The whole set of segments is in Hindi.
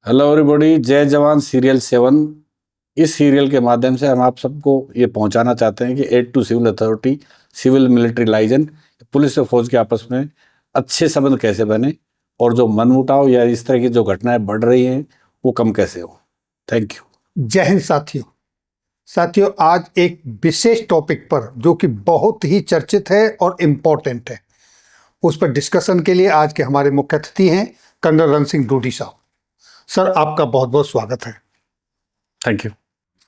हेलो एवरीबॉडी, जय जवान सीरियल 7। इस सीरियल के माध्यम से हम आप सबको ये पहुंचाना चाहते हैं कि aid to civil authority, civil military liaison, police और फौज के आपस में अच्छे संबंध कैसे बने और जो मनमुटाव या इस तरह की जो घटनाएं बढ़ रही हैं वो कम कैसे हो। Thank you. जय हिंद साथियों, आज एक विशेष टॉपिक पर जो कि बहुत ही चर्चित है और इम्पोर्टेंट है, उस पर डिस्कशन के लिए आज के हमारे मुख्य अतिथि हैं कर्नल रण सिंह डोडी साहब। सर, आपका बहुत बहुत स्वागत है। Thank you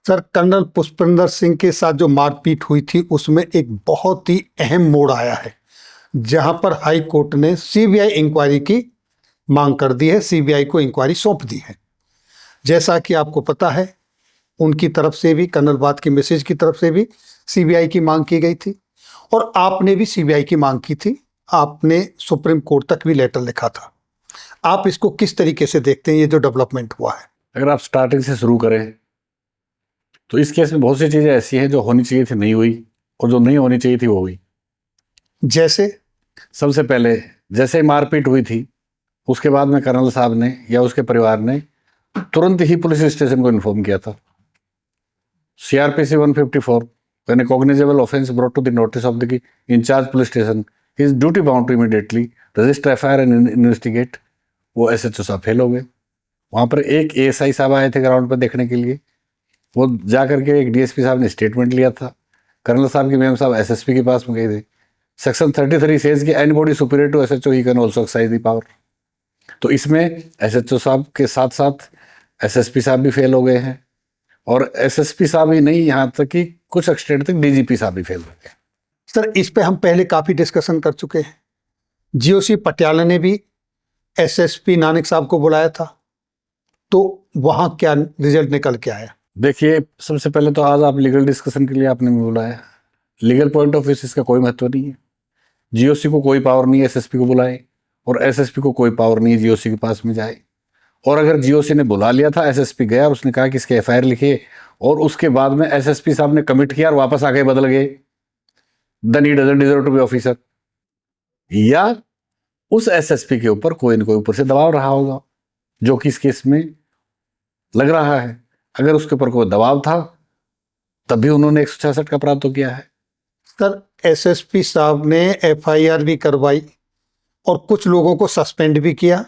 sir, colonel Pushpendra Singh के साथ जो मारपीट हुई थी उसमें एक बहुत ही अहम मोड़ आया है, जहां पर हाई कोर्ट ने सीबीआई इंक्वायरी की मांग कर दी है, सीबीआई को इंक्वायरी सौंप दी है। जैसा कि आपको पता है, उनकी तरफ से भी, कर्नल बात की मैसेज की तरफ से भी सीबीआई की मांग की गई थी और आपने भी सीबीआई की मांग की थी। आपने सुप्रीम कोर्ट तक भी लेटर लिखा था। आप इसको किस तरीके से देखते हैं, ये जो डेवलपमेंट हुआ है? अगर आप स्टार्टिंग से शुरू करें तो इस केस में बहुत सी चीज़ें ऐसी हैं जो होनी चाहिए थी नहीं हुई, और जो नहीं होनी चाहिए थी वो हुई। जैसे सबसे पहले जैसे मारपीट हुई थी, उसके बाद में कर्नल साहब ने या उसके परिवार ने तुरंत ही पुलिस स्टेशन को इन्फॉर्म किया था। CRPC 154, when a cognizable offence brought to the notice of the in-charge police station, he is duty bound to immediately register FIR and investigate। वो SHO साहब फेल हो गए। वहाँ पर एक ASI साहब आए थे ग्राउंड पर देखने के लिए। वो जा करके एक DSP साहब ने स्टेटमेंट लिया था। कर्नल साहब की मैम साहब SSP के पास में गए थे। सेक्शन 33 सेज कि anybody superior to SHO he can also exercise the power. तो इसमें SHO साहब के साथ साथ SSP साहब भी फेल हो गए हैं, और SSP साहब ही नहीं, यहाँ तक कि कुछ एक्सटेंड तक DGP साहब भी फेल हो गए। सर, इस पे हम पहले काफी डिस्कशन कर चुके हैं। GOC पटियाला ने भी SSP नानक साहब को बुलाया था, तो वहां क्या रिजल्ट निकल के आया? देखिए, सबसे पहले तो आज आप लीगल डिस्कशन के लिए आपने बुलाया। लीगल पॉइंट ऑफ व्यू से इसका कोई महत्व नहीं है। GOC को कोई पावर नहीं है SSP को बुलाए, और SSP को कोई पावर नहीं है GOC के पास में जाए। और अगर GOC ने बुला लिया था, SSP गया और उसने कहा कि इसके FIR लिखिए, और उसके बाद में SSP साहब ने कमिट किया और वापस आके बदल गए, then he doesn't deserve to be officer. या उस SSP के ऊपर कोई न कोई ऊपर से दबाव रहा होगा, जो कि इस केस में लग रहा है। अगर उसके ऊपर कोई दबाव था तब भी उन्होंने 166 का अपराध तो किया है। सर, SSP साहब ने FIR भी करवाई और कुछ लोगों को सस्पेंड भी किया,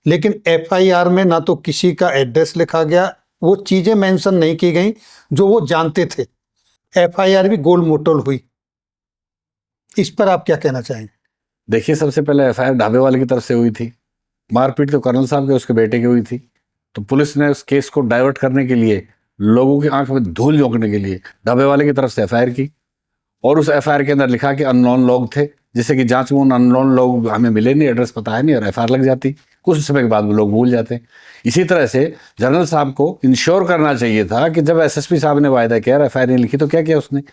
लेकिन FIR में ना तो किसी का एड्रेस लिखा गया, वो चीजें मेंशन नहीं की गई जो वो जानते थे। FIR भी गोल मोटोल हुई। इस पर आप क्या कहना चाहेंगे? देखिए, सबसे पहले FIR ढाबे वाले की तरफ से हुई थी। मारपीट तो कर्नल साहब के उसके बेटे की हुई थी। तो पुलिस ने उस केस को डाइवर्ट करने के लिए, लोगों की आंख में धूल झोंकने के लिए ढाबे वाले की तरफ से FIR की, और उस FIR के अंदर लिखा कि अननोन लोग थे, जिससे कि जांच में उन अननोन लोग हमें मिले नहीं, एड्रेस पता है नहीं, और FIR लग जाती। कुछ समय के बाद वो लोग भूल जाते। इसी तरह से जनरल साहब को इंश्योर करना चाहिए था कि जब SSP साहब ने वायदा किया, FIR नहीं लिखी, तो क्या किया उसने?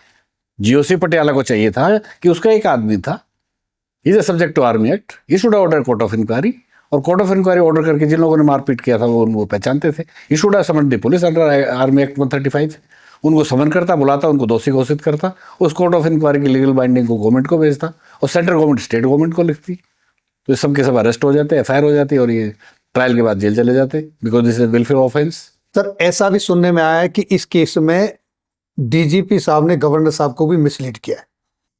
GOC पटियाला को चाहिए था कि उसका एक आदमी था, is a subject to army act, ये should order court of inquiry, और कोर्ट ऑफ इंक्वायरी ऑर्डर करके जिन लोगों ने मारपीट किया था वो पहचानते थे। ये should have summon the police under army act 135। उनको समन करता, बुलाता, उनको दोषी घोषित करता, उस कोर्ट ऑफ इंक्वायरी की लीगल बाइंडिंग को गवर्नमेंट को भेजता, और सेंट्रल गवर्नमेंट स्टेट गवर्नमेंट को लिखती। तो सब के सब अरेस्ट हो जाते, FIR हो जाती, और ये ट्रायल के बाद जेल चले जाते, because this is welfare offence. Sir, ऐसा भी सुनने में आया है कि इस केस में DGP साहब ने गवर्नर साहब को भी मिसलीड किया है।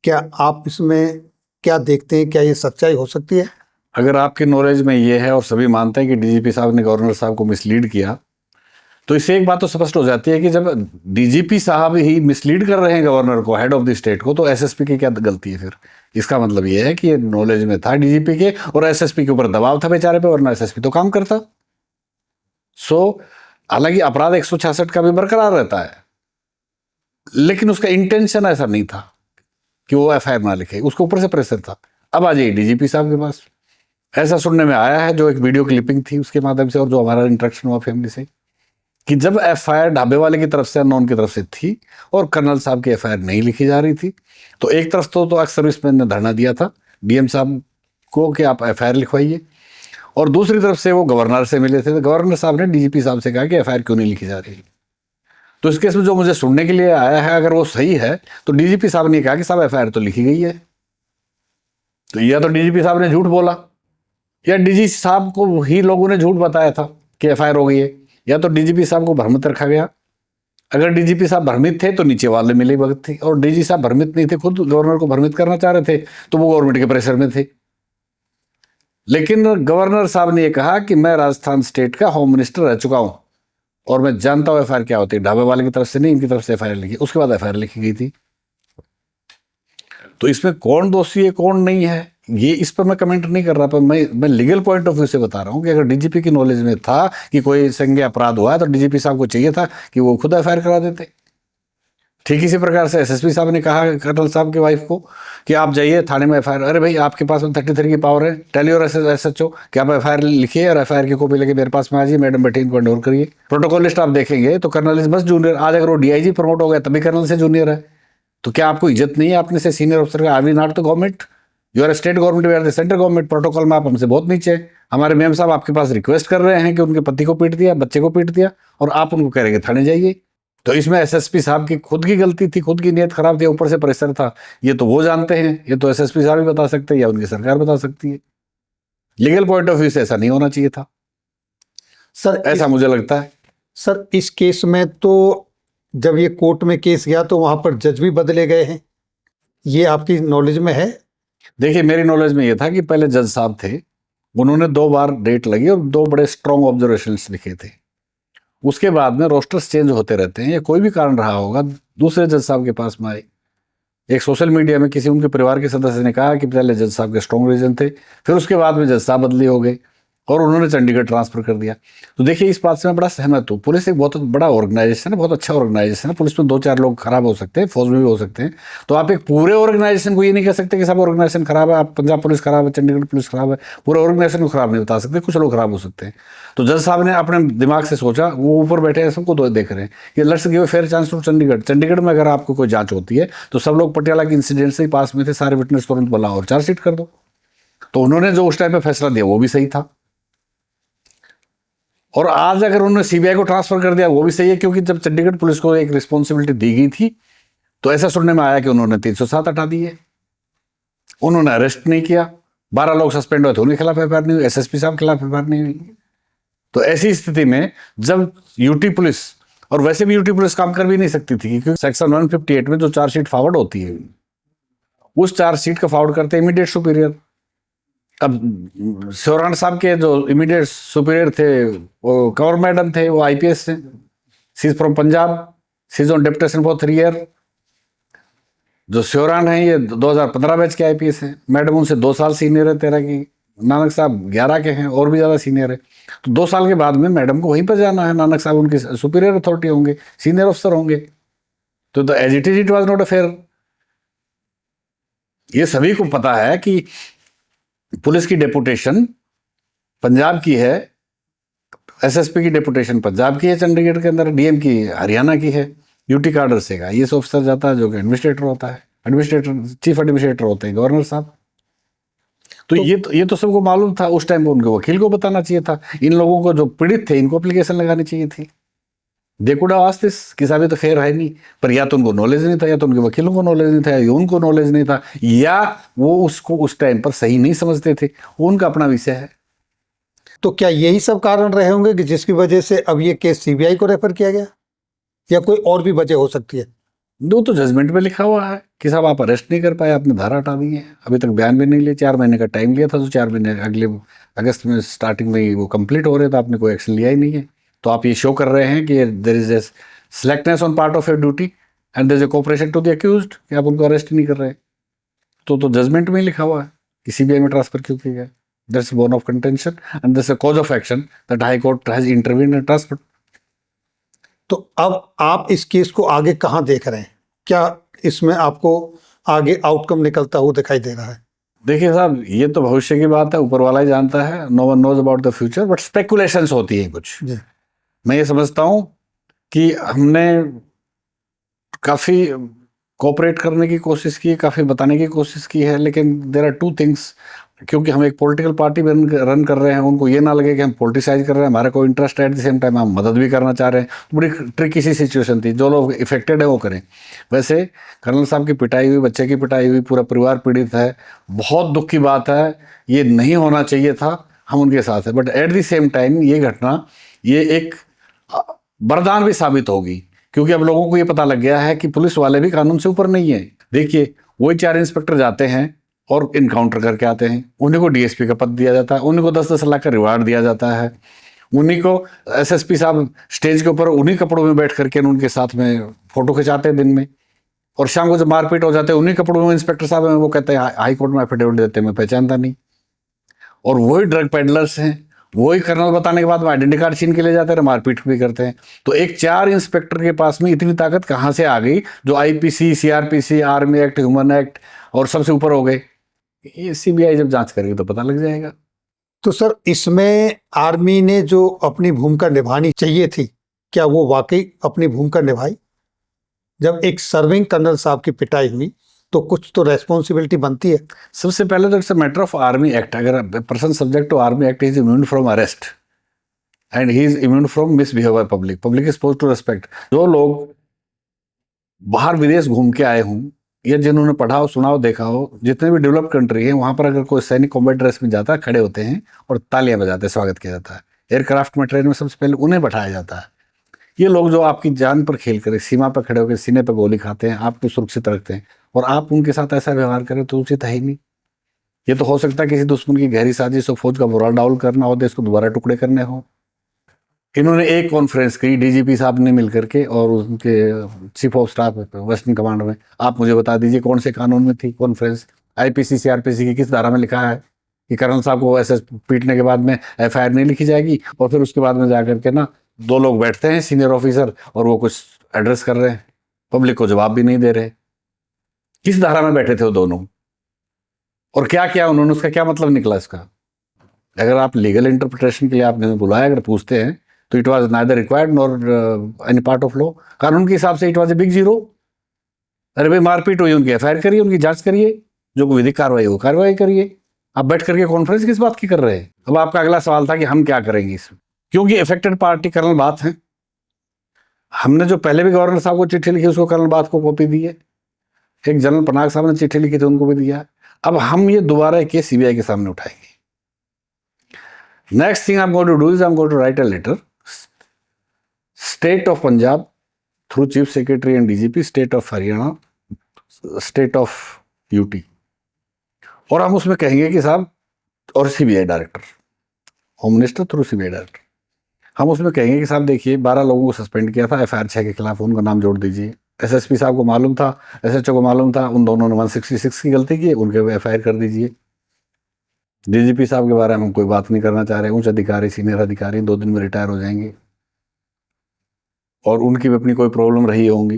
क्या आप इसमें क्या देखते हैं? क्या ये सच्चाई हो सकती है? अगर आपके नॉलेज में ये है और सभी मानते हैं कि DGP साहब ने गवर्नर साहब को मिसलीड किया, तो इससे एक बात तो स्पष्ट हो जाती है कि जब DGP साहब ही मिसलीड कर रहे हैं गवर्नर को, हेड ऑफ द स्टेट को, तो SSP की क्या गलती है फिर? इसका मतलब ये है कि ये नॉलेज में था DGP के, और SSP के ऊपर दबाव था बेचारे पे, वरना SSP तो काम करता। हालांकि अपराध 166 का भी बरकरार रहता है, लेकिन उसका इंटेंशन ऐसा नहीं था कि वो FIR ना लिखे, उसके ऊपर से प्रेशर था। अब आ जाइए DGP साहब के पास। ऐसा सुनने में आया है, जो एक वीडियो क्लिपिंग थी उसके माध्यम से, और जो हमारा इंटरेक्शन हुआ फैमिली से, कि जब FIR ढाबे वाले की तरफ से, अननोन की तरफ से थी, और कर्नल साहब की FIR नहीं लिखी जा रही थी, तो एक तरफ तो एक्स सर्विसमैन ने धरना दिया था DM साहब को कि आप FIR लिखवाइए, और दूसरी तरफ से वो गवर्नर से मिले थे, तो गवर्नर साहब ने DGP साहब से कहा कि FIR क्यों नहीं लिखी जा रही। तो इस केस में जो मुझे सुनने के लिए आया है, अगर वो सही है, तो DGP साहब ने कहा कि साहब FIR तो लिखी गई है। तो या तो DGP साहब ने झूठ बोला, या DG साहब को ही लोगों ने झूठ बताया था कि एफआईआर हो गई है, या तो डीजीपी साहब को भ्रमित रखा गया। अगर डीजीपी साहब भ्रमित थे तो नीचे वाले मिली भगत थी, और डीजी साहब भ्रमित नहीं थे, खुद गवर्नर को भ्रमित करना चाह रहे थे, तो वो गवर्नमेंट के प्रेशर में थे। लेकिन गवर्नर साहब ने यह कहा कि मैं राजस्थान स्टेट का होम मिनिस्टर रह चुका हूं और मैं जानता हूं एफआईआर क्या होती है। ढाबे वाले की तरफ से नहीं, इनकी तरफ से एफआईआर लिखी, उसके बाद एफआईआर लिखी गई थी। तो इसमें कौन दोषी है कौन नहीं है, ये इस पर मैं कमेंट नहीं कर रहा, पर मैं लीगल पॉइंट ऑफ व्यू से बता रहा हूं कि अगर डीजीपी की नॉलेज में था कि कोई संज्ञेय अपराध हुआ है तो डीजीपी साहब को चाहिए था कि वो खुद एफआईआर करा देते। ठीक इसी प्रकार से एसएसपी साहब ने कहा कर्नल साहब की वाइफ को कि आप जाइए थाने में एफआईआर, अरे भाई आपके पास में 33 की पावर है, टेल योर एसएचओ कि आप एफआईआर लिखिए और एफआईआर की कॉपी लेके मेरे पास में आ जाइए, मैडम बैठी इनको हैंडओवर करिए। प्रोटोकॉल लिस्ट आप देखेंगे तो कर्नल इज मस्ट जूनियर। आज अगर वो डीआईजी प्रमोट हो गया तभी कर्नल से जूनियर है, तो क्या आपको इज्जत नहीं है अपने से सीनियर अफसर का? Are we not the government, you are state government, we are the central government. Protocol में आप हमसे बहुत नीचे हैं। हमारे मेम साहब आपके पास रिक्वेस्ट कर रहे हैं कि उनके पति को पीट दिया, बच्चे को पीट दिया, और आप उनको कह रहे हैं थाने जाइए। तो इसमें एसएसपी साहब की खुद की गलती थी, खुद की नीयत खराब थी, ऊपर से प्रेशर था। ये तो वो जानते हैं, ये तो एसएसपी साहब भी बता सकते हैं या उनकी सरकार बता सकती है। लीगल पॉइंट ऑफ व्यू से ऐसा नहीं होना चाहिए था सर, ऐसा मुझे लगता है। सर इस केस में तो जब ये कोर्ट में केस गया तो वहां पर जज भी बदले गए हैं, ये आपकी नॉलेज में है? देखिए मेरी नॉलेज में ये था कि पहले जज साहब थे, उन्होंने 2 बार डेट लगी और 2 बड़े स्ट्रॉन्ग ऑब्जर्वेशंस लिखे थे। उसके बाद में रोस्टर्स चेंज होते रहते हैं, या कोई भी कारण रहा होगा, दूसरे जज साहब के पास में आए। एक सोशल मीडिया में किसी उनके परिवार के सदस्य ने कहा कि पहले जज साहब के स्ट्रॉन्ग रीजन थे, फिर उसके बाद में जज साहब बदली हो गए और उन्होंने चंडीगढ़ ट्रांसफर कर दिया। तो देखिए इस बात से मैं बड़ा सहमत हूँ। पुलिस एक बहुत बड़ा ऑर्गेनाइजेशन है, बहुत अच्छा ऑर्गेनाइजेशन है। पुलिस में 2-4 लोग खराब हो सकते हैं, फौज में भी हो सकते हैं। तो आप एक पूरे ऑर्गेनाइजेशन को ये नहीं कह सकते कि सब ऑर्गेनाइजेशन खराब है, आप पंजाब पुलिस खराब है, चंडीगढ़ पुलिस खराब है, पूरे ऑर्गेनाइजेशन को खराब नहीं बता सकते, कुछ लोग खराब हो सकते हैं। तो जज साहब ने अपने दिमाग से सोचा, वो ऊपर बैठे हैं सबको देख रहे हैं कि let's give a fair chance to Chandigarh. Chandigarh में अगर आपको कोई जांच होती है तो सब लोग पटियाला के इंसिडेंट से ही पास में थे, सारे विटनेस तुरंत बुलाओ और चार्जशीट कर दो। तो उन्होंने जो उस टाइम पे फैसला दिया वो भी सही था, और आज अगर उन्होंने सीबीआई को ट्रांसफर कर दिया वो भी सही है, क्योंकि जब चंडीगढ़ पुलिस को एक रिस्पॉन्सिबिलिटी दी गई थी तो ऐसा सुनने में आया कि उन्होंने 307 हटा दिए, उन्होंने अरेस्ट नहीं किया, 12 लोग सस्पेंड हुए थे, उनके खिलाफ एफआईआर नहीं हुई, एसएसपी साहब के खिलाफ एफआईआर नहीं हुई। तो ऐसी स्थिति में जब यूटी पुलिस, और वैसे भी यूटी पुलिस काम कर भी नहीं सकती थी, क्योंकि सेक्शन 158 में जो चार्जशीट फॉरवर्ड होती है उस चार्जशीट का फॉरवर्ड करते इमीडिएट सुपीरियर। अब शिवरान साहब के जो इमीडिएट सुपीरियर थे वो कंवर मैडम थे, वो आईपीएस थे, she is from Punjab, she is on deputation for 3 year. जो शिवरान है ये 2015 बैच के आईपीएस हैं, मैडम उनसे 2 साल सीनियर है 13 की, नानक साहब 11 के हैं और भी ज़्यादा सीनियर है। तो 2 साल के बाद में मैडम को वहीं पर जाना है, नानक साहब उनके सुपीरियर अथॉरिटी होंगे, सीनियर अफसर होंगे। तो as it is it was not a fair. ये सभी को पता है कि पुलिस की डेपुटेशन पंजाब की है, एसएसपी की डेपुटेशन पंजाब की है, चंडीगढ़ के अंदर डीएम की हरियाणा की है, यूटी कार्डर से का ये ऑफिसर जाता है जो कि एडमिनिस्ट्रेटर होता है, एडमिनिस्ट्रेटर चीफ एडमिनिस्ट्रेटर होते हैं गवर्नर साहब। तो ये तो सबको मालूम था उस टाइम, उनके वकील को बताना चाहिए था। इन लोगों को जो पीड़ित थे इनको एप्लीकेशन लगानी चाहिए थी। They could have asked this कि साहब ये तो फेयर है नहीं, पर या तो उनको नॉलेज नहीं था, या तो उनके वकीलों को नॉलेज नहीं था, या उनको नॉलेज नहीं था, या वो उसको उस टाइम पर सही नहीं समझते थे, वो उनका अपना विषय है। तो क्या यही सब कारण रहे होंगे कि जिसकी वजह से अब ये केस सीबीआई को रेफर किया गया, या कोई और भी वजह हो सकती है? दो तो जजमेंट में लिखा हुआ है कि साहब आप अरेस्ट नहीं कर पाए, आपने धारा हटा दी है, अभी तक बयान भी नहीं लिया, 4 महीने का टाइम लिया था, तो 4 महीने अगले अगस्त में स्टार्टिंग में ही वो कंप्लीट हो रहे थे, आपने कोई एक्शन लिया ही नहीं है। तो आप ये शो कर रहे हैं कि there is a slackness on part of your duty and there is a cooperation to the accused, कि आप उनको अरेस्ट नहीं कर रहे। तो जजमेंट में ही लिखा हुआ है कि सीबीआई में ट्रांसफर क्यों किया गया। That's bone of contention and that's a cause of action that high court has intervened and transfer. तो अब आप इस केस को आगे कहाँ देख रहे हैं? क्या इसमें आपको आगे आउटकम निकलता हुआ दिखाई दे रहा है? देखिए साहब ये तो भविष्य की बात है, ऊपर वाला ही जानता है, no one knows about the future, but speculations होती है कुछ। मैं ये समझता हूँ कि हमने काफ़ी कोऑपरेट करने की कोशिश की, काफ़ी बताने की कोशिश की है, लेकिन देयर आर 2 थिंग्स। क्योंकि हम एक पॉलिटिकल पार्टी में रन कर रहे हैं, उनको ये ना लगे कि हम पॉलिटिसाइज कर रहे हैं, हमारा कोई इंटरेस्ट है, एट द सेम टाइम हम मदद भी करना चाह रहे हैं। तो बड़ी ट्रिकी सी सिचुएशन थी, जो लोग इफेक्टेड है वो करें। वैसे कर्नल साहब की पिटाई हुई, बच्चे की पिटाई हुई, पूरा परिवार पीड़ित है, बहुत दुख की बात है, ये नहीं होना चाहिए था, हम उनके साथ है। But at the same time ये घटना ये एक वरदान भी साबित होगी, क्योंकि अब लोगों को ये पता लग गया है कि पुलिस वाले भी कानून से ऊपर नहीं है। देखिए, वही 4 इंस्पेक्टर जाते हैं और इनकाउंटर करके आते हैं, उन्हीं को डीएसपी का पद दिया जाता है, उन्हीं को 10-10 लाख का रिवार्ड दिया जाता है, उन्हीं को एसएसपी साहब स्टेज के ऊपर उन्हीं कपड़ों में बैठ करके उनके साथ में फोटो खिंचाते हैं दिन में, और शाम को जब मारपीट हो जाते हैं उन्हीं कपड़ों में इंस्पेक्टर साहब हैं, वो कहते हैं हाई कोर्ट में एफिडेविट देते हैं मैं पहचानता नहीं। और वही ड्रग पेडलर्स हैं, वही कर्नल बताने के बाद में आइडेंटिटी कार्ड छीन के ले जाते हैं, मारपीट भी करते हैं। तो एक 4 इंस्पेक्टर के पास में इतनी ताकत कहाँ से आ गई, जो IPC, CrPC, army act, human act और सबसे ऊपर हो गए? ये सीबीआई जब जांच करेगी तो पता लग जाएगा। तो सर, इसमें आर्मी ने जो अपनी भूमिका निभानी चाहिए थी, क्या वो वाकई अपनी भूमिका निभाई? जब एक सर्विंग कर्नल साहब की पिटाई हुई तो कुछ तो रेस्पॉन्सिबिलिटी बनती है। सबसे पहले तो it's a matter of army act. अगर person subject to army act is immune from arrest and he is immune from misbehaviour public, public is supposed to respect. जो लोग बाहर विदेश घूम के आए हों या जिन्होंने पढ़ा हो, सुना हो, देखा हो, जितने भी डेवलप कंट्री है वहां पर अगर कोई सैनिक कॉम्बैट ड्रेस में जाता है, खड़े होते हैं और तालियां बजाते हैं, स्वागत किया जाता है। एयरक्राफ्ट में, ट्रेन में सबसे पहले उन्हें बैठाया जाता है। ये लोग जो आपकी जान पर खेल कर सीमा पर खड़े होकर सीने पर गोली खाते हैं, आपको सुरक्षित रखते हैं, और आप उनके साथ ऐसा व्यवहार करें तो उचित है ही नहीं। ये तो हो सकता है किसी दुश्मन की गहरी साजिश हो, फौज का मोरल डाउन करना हो, देश को दोबारा टुकड़े करने हो। इन्होंने एक कॉन्फ्रेंस की डीजीपी साहब ने मिलकर के और उनके chief of staff western command में, आप मुझे बता दीजिए कौन से कानून में थी कॉन्फ्रेंस? आईपीसी, सीआरपीसी की किस धारा में लिखा है कि कर्नल साहब को ऐसे पीटने के बाद में एफआईआर नहीं लिखी जाएगी? और फिर उसके बाद में जाकर के ना 2 लोग बैठते हैं सीनियर ऑफिसर और वो कुछ एड्रेस कर रहे हैं, पब्लिक को जवाब भी नहीं दे रहे। किस धारा में बैठे थे वो दोनों, और क्या किया उन्होंने? उसका क्या मतलब निकला इसका? अगर आप लीगल इंटरप्रिटेशन के लिए आपने बुलाया, अगर पूछते हैं तो it was neither required nor any part of law. कानून के हिसाब से it was a big zero. अरे भाई, मारपीट हुई, उनकी एफआईआर करिए, उनकी जांच करिए, जो विधिक कार्रवाई हो कार्रवाई करिए। आप बैठ करके कॉन्फ्रेंस किस बात की कर रहे हैं? अब आपका अगला सवाल था कि हम क्या करेंगे इसमें, क्योंकि अफेक्टेड पार्टी कर्नल बात है। हमने जो पहले भी गवर्नर साहब को चिट्ठी लिखी उसको कर्नल बात को कॉपी दी है, एक जनरल पनाग साहब ने चिट्ठी लिखी थी उनको भी दिया। अब हम ये दोबारा एक केस सीबीआई के सामने उठाएंगे। Next thing I am going to do is I am going to write a letter, state of Punjab through chief secretary and DGP, state of Haryana, state of UT, और हम उसमें कहेंगे कि साहब, और CBI director, home minister through CBI director, हम उसमें कहेंगे कि साहब देखिए 12 लोगों को सस्पेंड किया था एफआईआर 6 के खिलाफ, उनका नाम जोड़ दीजिए। एसएसपी साहब को मालूम था, एसएचओ को मालूम था, उन दोनों ने 166 की गलती की, उनके एफआईआर कर दीजिए। डीजीपी साहब के बारे में हम कोई बात नहीं करना चाह रहे, उच्च अधिकारी, सीनियर अधिकारी 2 दिन में रिटायर हो जाएंगे, और उनकी भी अपनी कोई प्रॉब्लम रही होंगी,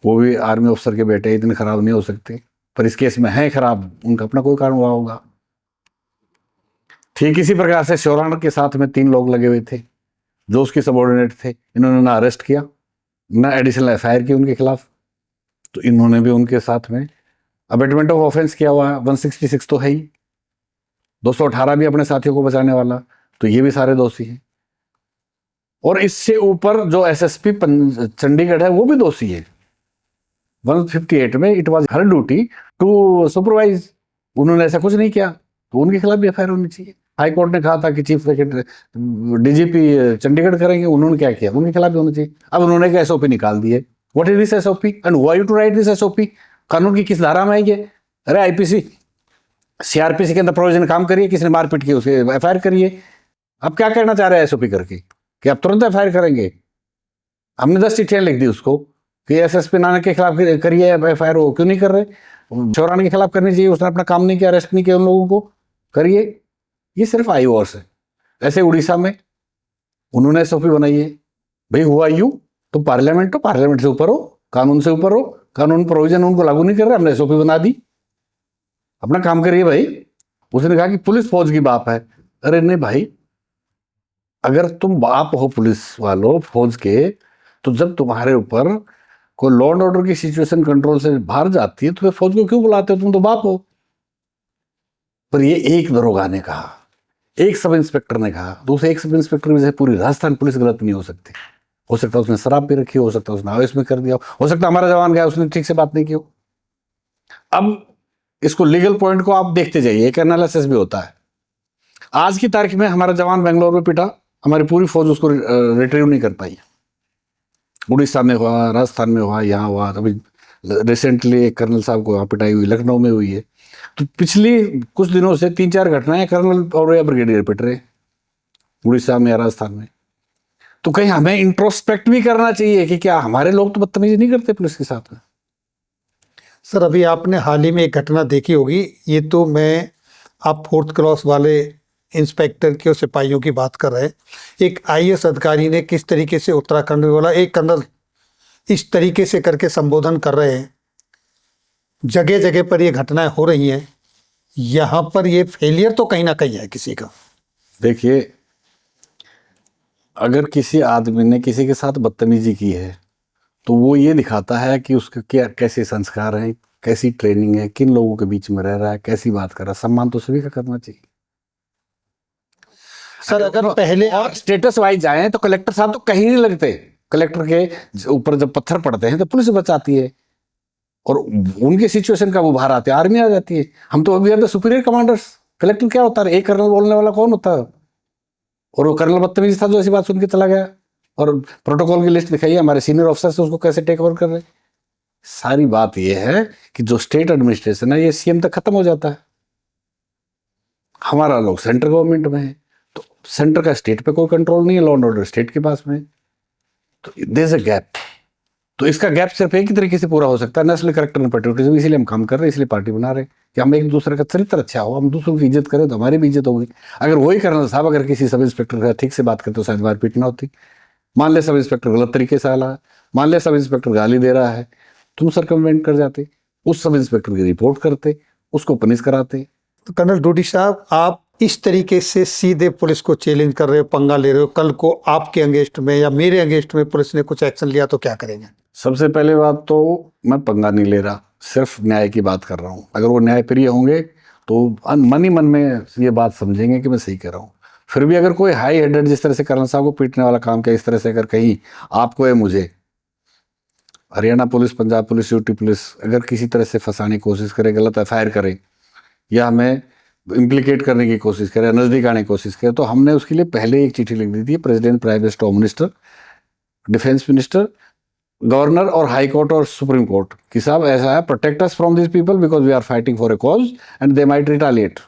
वो भी आर्मी अफसर के बेटे, इतने खराब नहीं हो सकते, पर इस केस में है खराब, उनका अपना कोई कारण हुआ होगा। ठीक इसी प्रकार से शौरान के साथ में 3 लोग लगे हुए थे जो उसके सबॉर्डिनेट थे। इन्होंने ना अरेस्ट किया, ना एडिशनल एफआईआर की उनके खिलाफ, तो इन्होंने भी उनके साथ में अबेटमेंट ऑफ ऑफेंस किया हुआ है। 166 तो है ही, 218 भी अपने साथियों को बचाने वाला, तो ये भी सारे दोषी हैं। और इससे ऊपर जो एसएसपी चंडीगढ़ है वो भी दोषी है। 158 में it was her duty to supervise, उन्होंने ऐसा कुछ नहीं किया, तो उनके खिलाफ भी एफआईआर होनी चाहिए। हाई कोर्ट ने कहा था कि चीफ सेक्रेटरी डीजीपी चंडीगढ़ करेंगे, उन्होंने क्या किया? उनके खिलाफ भी होना चाहिए। अब उन्होंने एक एसओपी निकाल दी है। What is this SOP and why you to write this SOP? कानून की किस धारा में है ये? अरे आईपीसी, सीआरपीसी के अंदर प्रोविजन काम करिए, किसी ने मारपीट की उसे एफआईआर करिए। अब क्या कहना चाह रहे हैं एसओपी करके कि आप तुरंत एफआईआर करेंगे? हमने 10 चिट्ठियां लिख दी उसको कि एसएसपी नानक के खिलाफ करिए एफआईआर, हो क्यों नहीं कर रहे? शौरान के खिलाफ करनी चाहिए, उसने अपना काम नहीं किया, अरेस्ट नहीं किया उन लोगों को, करिए। ये सिर्फ आई ओवर्स है। ऐसे उड़ीसा में उन्होंने एसओपी बनाई है। भाई हुआ यू, तो पार्लियामेंट हो, पार्लियामेंट से ऊपर हो, कानून से ऊपर हो, कानून प्रोविजन उनको लागू नहीं कर रहे, हमने एसओपी बना दी, अपना काम करिए भाई। उसने कहा कि पुलिस फौज की बाप है। अरे नहीं भाई, अगर तुम बाप हो पुलिस वालों फौज के, तो जब तुम्हारे ऊपर कोई लॉ एंड ऑर्डर की सिचुएशन कंट्रोल से बाहर जाती है तो फिर फौज को क्यों बुलाते हो? तुम तो बाप हो। पर ये एक दरोगा ने कहा, एक सब इंस्पेक्टर ने कहा, दूसरे एक सब इंस्पेक्टर में से पूरी राजस्थान पुलिस गलत नहीं हो सकती। हो सकता है उसने शराब भी रखी हो सकता है उसने आवेश में कर दिया हो सकता है हमारा जवान गया उसने ठीक से बात नहीं की हो। अब इसको लीगल पॉइंट को आप देखते जाइए, एक एनालिसिस भी होता है। आज की तारीख में हमारा जवान बेंगलोर में पिटा, हमारी पूरी फौज उसको रिट्रीव नहीं कर पाई। उड़ीसा में हुआ, राजस्थान में हुआ, यहाँ हुआ, अभी रिसेंटली एक कर्नल साहब को पिटाई हुई लखनऊ में हुई है। तो पिछली कुछ दिनों से 3-4 घटनाएं कर्नल और या ब्रिगेडियर पिट रहे उड़ीसा में या राजस्थान में। तो कहीं हमें इंट्रोस्पेक्ट भी करना चाहिए कि क्या हमारे लोग तो बदतमीजी नहीं करते पुलिस के साथ में। सर, अभी आपने हाल ही में एक घटना देखी होगी, ये तो आप 4th क्लास वाले इंस्पेक्टर के और सिपाहियों की बात कर रहे हैं। एक IAS अधिकारी ने किस तरीके से उत्तराखंड में बोला, एक कर्नल इस तरीके से करके संबोधन कर रहे हैं। जगह जगह पर ये घटनाएं हो रही हैं। यहाँ पर ये फेलियर तो कहीं ना कहीं है किसी का। देखिए, अगर किसी आदमी ने किसी के साथ बदतमीजी की है तो वो ये दिखाता है कि उसके क्या कैसे संस्कार हैं, कैसी ट्रेनिंग है, किन लोगों के बीच में रह रहा है, कैसी बात कर रहा है। सम्मान तो सभी का करना चाहिए। सर, अगर पहले और स्टेटस वाइज जाए तो कलेक्टर साहब तो कहीं नहीं लगते। कलेक्टर के ऊपर जब पत्थर पड़ते हैं तो पुलिस बचाती है और उनके सिचुएशन का वो बाहर आते हैं, आर्मी आ जाती है। हम तो अभी सुपीरियर कमांडर्स। कलेक्टर क्या होता है? एक कर्नल बोलने वाला कौन होता है? और वो कर्नल बदतमीज था जो ऐसी बात सुन के चला गया। और प्रोटोकॉल की लिस्ट दिखाई है, हमारे सीनियर ऑफिसर से उसको कैसे टेक ओवर कर रहे। सारी बात यह है कि जो स्टेट एडमिनिस्ट्रेशन है ये CM तक खत्म हो जाता है। हमारा लोग सेंट्रल गवर्नमेंट में है तो सेंटर का स्टेट पे कोई कंट्रोल नहीं है, लॉ एंड ऑर्डर स्टेट के पास में। तो देयर इज अ गैप। तो इसका गैप सिर्फ एक ही तरीके से पूरा हो सकता है, नेशनल कैरेक्टर एंड पेट्रियोटिज्म। इसीलिए हम काम कर रहे हैं, इसलिए पार्टी बना रहे हैं कि हम एक दूसरे का चरित्र अच्छा हो, हम दूसरों की इज्जत करें तो हमारी भी इज्जत होगी। अगर वही कर्नल साहब अगर किसी सब इंस्पेक्टर का ठीक से बात करते तो शायद मारपीट ना होती। मान ले सब इंस्पेक्टर गलत तरीके से आला, मान ले सब इंस्पेक्टर गाली दे रहा है, तुम सर्कमवेंट कर जाते, उस सब इंस्पेक्टर की रिपोर्ट करते, उसको पनिश कराते। तो कर्नल डोडी साहब, आप इस तरीके से सीधे पुलिस को चैलेंज कर रहे हो, पंगा ले रहे हो, कल को आपके अगेंस्ट में या मेरे अगेंस्ट में पुलिस ने कुछ एक्शन लिया तो क्या करेंगे? सबसे पहले बात तो मैं पंगा नहीं ले रहा, सिर्फ न्याय की बात कर रहा हूँ। अगर वो न्याय प्रिय होंगे तो मन ही मन में ये बात समझेंगे कि मैं सही कह रहा हूँ। फिर भी अगर कोई हाई हेडेड जिस तरह से कर्नल साहब को पीटने वाला काम किया, इस तरह से अगर कहीं आपको या मुझे Haryana police, Punjab police, UT police अगर किसी तरह से फंसाने की कोशिश करे, गलत FIR करे या हमें इम्प्लीकेट करने की कोशिश करे, नज़दीक आने की कोशिश करे, तो हमने उसके लिए पहले एक चिट्ठी लिख दी थी president, prime minister, home minister, defence minister, governor और हाई कोर्ट और सुप्रीम कोर्ट कि साहब ऐसा है, protect us from this people because we are fighting for a cause and they might retaliate.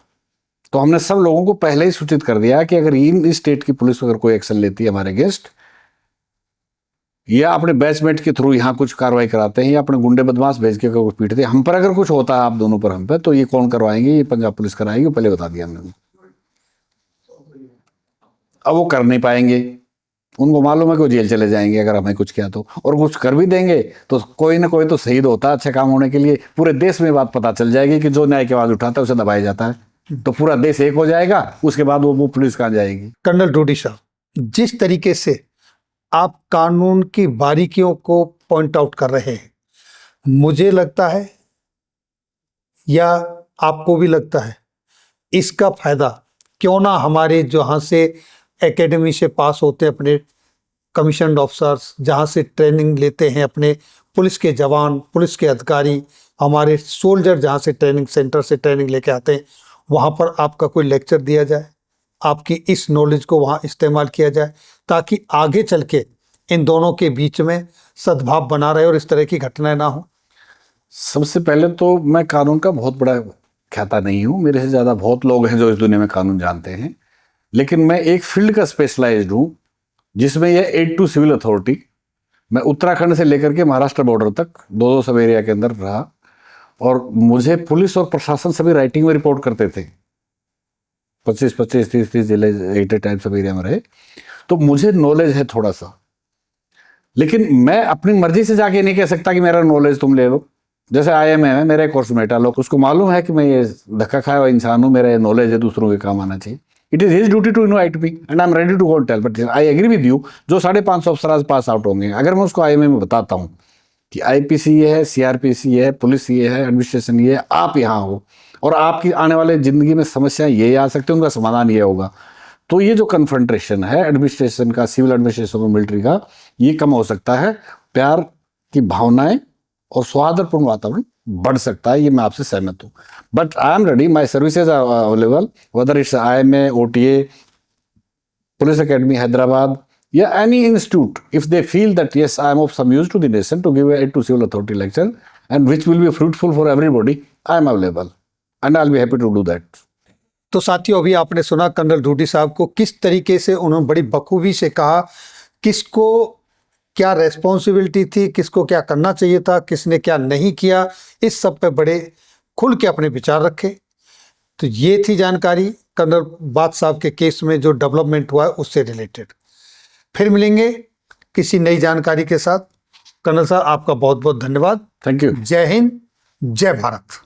तो हमने सब लोगों को पहले ही सूचित कर दिया कि अगर इन स्टेट की पुलिस अगर कोई एक्शन लेती है हमारे अगेंस्ट या अपने बैचमेट के थ्रू यहाँ कुछ कार्रवाई कराते हैं या अपने गुंडे बदमाश भेज के कुछ पीटते हैं, हम पर अगर कुछ होता है आप दोनों पर, हम पर, तो ये कौन करवाएंगे? ये पंजाब पुलिस कराएगी, पहले बता दिया हमने। अब वो कर नहीं पाएंगे, उनको मालूम है कि वो जेल चले जाएंगे अगर हमें कुछ किया तो, और कुछ कर भी देंगे तो कोई ना कोई तो शहीद होता है अच्छे काम होने के लिए। पूरे देश में बात पता चल जाएगी कि जो न्याय की आवाज उठाता है उसे दबाया जाता है, तो पूरा देश एक हो जाएगा। उसके बाद वो पुलिस कहाँ जाएगी? कर्नल डोडी साहब, जिस तरीके से आप कानून की बारीकियों को पॉइंट आउट कर रहे हैं, मुझे लगता है या आपको भी लगता है इसका फायदा क्यों ना हमारे जहाँ से एकेडमी से पास होते हैं अपने कमीशन्ड ऑफिसर्स, जहाँ से ट्रेनिंग लेते हैं अपने पुलिस के जवान, पुलिस के अधिकारी, हमारे सोल्जर जहाँ से ट्रेनिंग सेंटर से ट्रेनिंग लेके आते हैं, वहाँ पर आपका कोई लेक्चर दिया जाए, आपकी इस नॉलेज को वहाँ इस्तेमाल किया जाए ताकि आगे चल के इन दोनों के बीच में सद्भाव बना रहे और इस तरह की घटनाएं ना हो। सबसे पहले तो मैं कानून का बहुत बड़ा ख्याता नहीं हूँ, मेरे से ज़्यादा बहुत लोग हैं जो इस दुनिया में कानून जानते हैं, लेकिन मैं एक फील्ड का स्पेशलाइज्ड हूँ जिसमें यह एड टू सिविल अथॉरिटी। मैं उत्तराखंड से लेकर के महाराष्ट्र बॉर्डर तक दो सब एरिया के अंदर रहा और मुझे पुलिस और प्रशासन सभी राइटिंग में रिपोर्ट करते थे। 25-25, 30-30 जिले एट ए टाइम सब एरिया में रहे, तो मुझे नॉलेज है थोड़ा सा। लेकिन मैं अपनी मर्जी से जाके नहीं कह सकता कि मेरा नॉलेज तुम ले लो। जैसे IIM है, मेरा कोर्स मेटा लोग, उसको मालूम है कि मैं ये धक्का खाया हुआ इंसान हूँ, मेरा ये नॉलेज है, दूसरों के काम आना चाहिए। It is his duty to invite me and I am ready to go tell, but I agree with you, जो 550 अफसर आज पास आउट होंगे, अगर मैं उसको IIM में बताता हूँ कि IPC ये है, CRPC ये है, पुलिस ये है, एडमिनिस्ट्रेशन ये है, आप यहाँ हो और आपकी आने वाले जिंदगी में समस्याएं ये आ सकती हैं, उनका समाधान ये होगा, तो ये जो कन्फ्रंटेशन है एडमिनिस्ट्रेशन का, सिविल एडमिनिस्ट्रेशन और मिलिट्री का, ये कम हो सकता है। प्यार की भावनाएं और सौहार्दपूर्ण वातावरण बढ़ सकता है, ये मैं आपसे सहमत हूँ। But I am ready, my services are available, whether it's IMA, OTA, police academy Hyderabad या any institute, if they feel that yes, I am of some use to the nation, to give a aid to civil authority lecture and which will be fruitful for everybody, I am available and I'll be happy to do that. तो साथियों, अभी आपने सुना कर्नल ढूडी साहब को किस तरीके से उन्होंने बड़ी बखूबी से कहा किसको क्या रेस्पॉन्सिबिलिटी थी, किसको क्या करना चाहिए था, किसने क्या नहीं किया, इस सब पे बड़े खुल के अपने विचार रखे। तो ये थी जानकारी कर्नल बात साहब के केस में जो डेवलपमेंट हुआ है उससे रिलेटेड। फिर मिलेंगे किसी नई जानकारी के साथ। कर्नल साहब, आपका बहुत बहुत धन्यवाद। Thank you. जय हिंद, जय भारत।